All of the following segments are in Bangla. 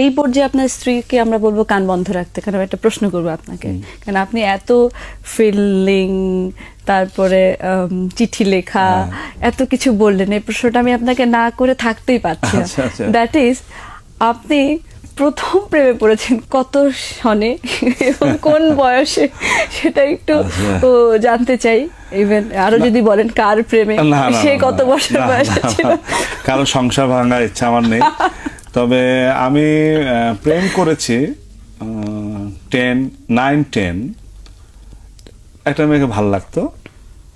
এই পর্যায়ে আপনার স্ত্রীকে আমরা বলবো কান বন্ধ রাখতে, কারণ একটা প্রশ্ন করবো আপনাকে, কারণ আপনি এত ফিলিং, তারপরে চিঠি লেখা, এত কিছু বললেন, এই প্রশ্নটা আমি আপনাকে না করে থাকতেই পারছি না। দ্যাট ইজ, আপনি প্রথম প্রেমে পড়েছেন কত সনে এবং কোন বয়সে, সেটা একটু জানতে চাই। ইভেন আরো যদি বলেন কার প্রেমে, সে কত বছর বয়সে ছিল? কারো সংসার ভাঙার ইচ্ছা আমার নেই, তবে আমি প্রেম করেছি 9-10। একটা মেয়েকে ভালো লাগতো,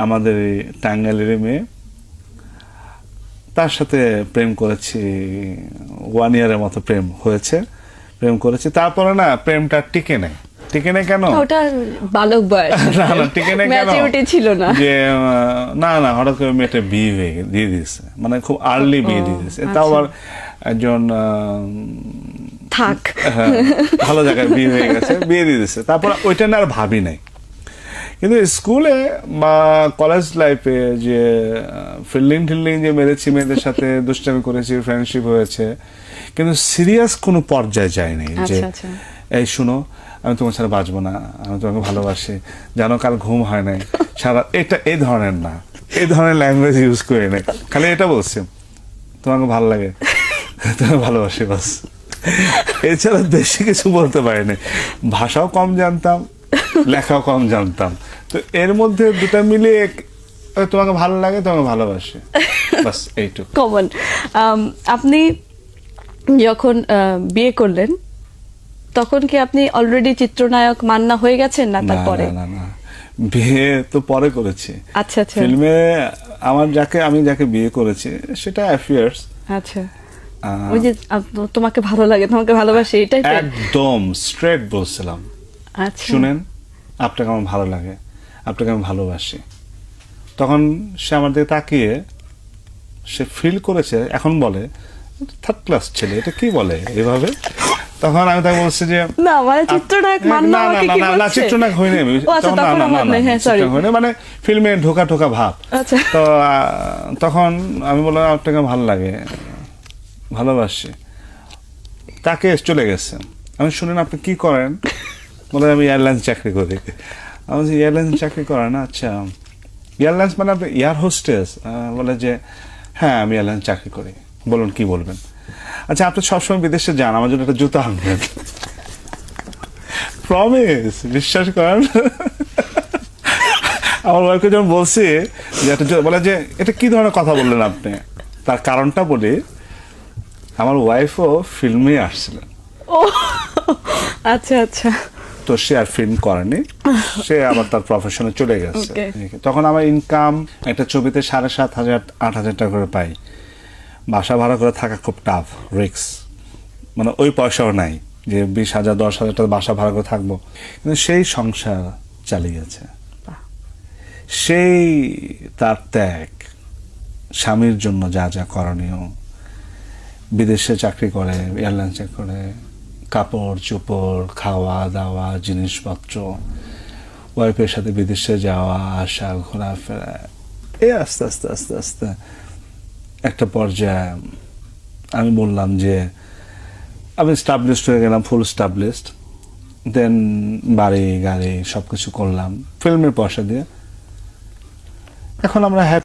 আমাদের এই টাঙ্গাইলের মেয়ে, তার সাথে প্রেম করেছি, 1 ইয়ারের মতো প্রেম হয়েছে, প্রেম করেছি। তারপরে না প্রেমটা টিকে নেই। টিকে নেই কেন? ওটা বালক বয়স, না না, টিকে নেই কেন? ম্যাচুরিটি ছিল না। যে না দিয়ে দিয়েছে, মানে খুব আর্লি বিয়ে দিয়ে দিয়েছে। তাও আবার একজন থাক ভালো জায়গায় বিয়ে হয়ে গেছে, বিয়ে দিয়ে দিয়েছে। তারপর ওইটা না আর ভাবি নাই। কিন্তু স্কুলে বা কলেজ লাইফে যে ফিল্ডিং যে মেরেছি, মেয়েদের সাথে দুষ্টামি করেছি, ফ্রেন্ডশিপ হয়েছে, কিন্তু সিরিয়াস কোনো পর্যায়ে যায়নি। যে এই শুনো, আমি তোমার ছাড়া বাঁচবো না, আমি তোমাকে ভালোবাসি, জানো কাল ঘুম হয় নাই সারা, এটা এই ধরনের না, এই ধরনের ল্যাঙ্গুয়েজ ইউজ করে নাই। খালি এটা বলছি, তোমাকে ভালো লাগে, তোমাকে ভালোবাসি, বাস। এছাড়া বেশি কিছু বলতে পারিনি। ভাষাও কম জানতাম, লেখাও কম জানতাম। তো এর মধ্যে দুটা মিলিয়ে তোমাকে ভালো লাগে, তোমাকে ভালোবাসে, বাস এইটুকু কমন। আপনি যখন বিয়ে করলেন, তখন কি আপনি অলরেডি চিত্রনায়ক মান্না হয়ে গেছেন না তারপরে? না না, বিয়ে তো পরে করেছি। আচ্ছা আচ্ছা। ফিল্মে আমি যাকে বিয়ে করেছি সেটা অ্যাফেয়ার্স। আচ্ছা, ওই যে তোমাকে ভালো লাগে, তোমাকে ভালোবাসি, এটাই তো একদম স্ট্রেট বলছিলাম। আচ্ছা, শুনেন, আপনাকে আমার ভালো লাগে, আপনাকে আমি ভালোবাসি। তখন সে আমার দিকে তাকিয়ে সে ফিল করেছে, এখন বলে থার্ড ক্লাস ছেলে, এটা কি বলে এভাবে। তখন আমি তাকে বলছি যে না, মানে চিত্রনায়ক মান্না আমাকে কি বলছে? না, চিত্রনায়ক হইনি আমি, মানে ফিল্মে ঢোকা ভাব। তো তখন আমি বললাম আপনাকে ভালো লাগে, ভালোবাসি। তাকে চলে গেছে। আমি শুনেন আপনি কি করেন? বলে আমি এয়ারলাইন্স চাকরি করি। আমি বলছি এয়ারলাইন্স চাকরি করেন? আচ্ছা, এয়ারলাইন্স মানে আপনি এয়ার হোস্টেস? বলে যে হ্যাঁ, আমি এয়ারলাইন্স চাকরি করি। বলুন কি বলবেন? আচ্ছা, আপনি সবসময় বিদেশে যান, আমার জন্য একটা জুতা আনবেন। প্রমিস, বিশ্বাস করেন। আমার ওয়াইফকে যখন বলছি যে একটা বলে যে এটা কি ধরনের কথা বললেন আপনি, তার কারণটা বলি। আমার ওয়াইফও ফিল্মে আসছিলেন। ও আচ্ছা আচ্ছা। তো সে আর ফিল্ম করেনি, সে আবার তার প্রফেশনে চলে গেছে। তখন আমার ইনকাম একটা ছবিতে 7,500-8,000 টাকা করে পাই। বাসা ভাড়া করে থাকা খুব টাফ, রিক্স, মানে ওই পয়সাও নাই যে 20,000-10,000 টাকা বাসা ভাড়া করে থাকবো। কিন্তু সেই সংসার চালিয়েছে, সেই তার ত্যাগ, স্বামীর জন্য যা যা করণীয়, বিদেশে চাকরি করে, এয়ারলাইন্স চাকরি করে, কাপড় চোপড়, খাওয়া দাওয়া, জিনিসপত্র, ওয়াইফের সাথে বিদেশে যাওয়া আসা, ঘোরাফেরা, এই আস্তে আস্তে আস্তে আস্তে একটা পর্যায়ে আমি বললাম যে আমি স্টাবলিশড হয়ে গেলাম, ফুল স্টাবলিশড। দেন বাড়ি গাড়ি সবকিছু করলাম ফিল্মের পয়সা দিয়ে। এখন আমরা হ্যাপি।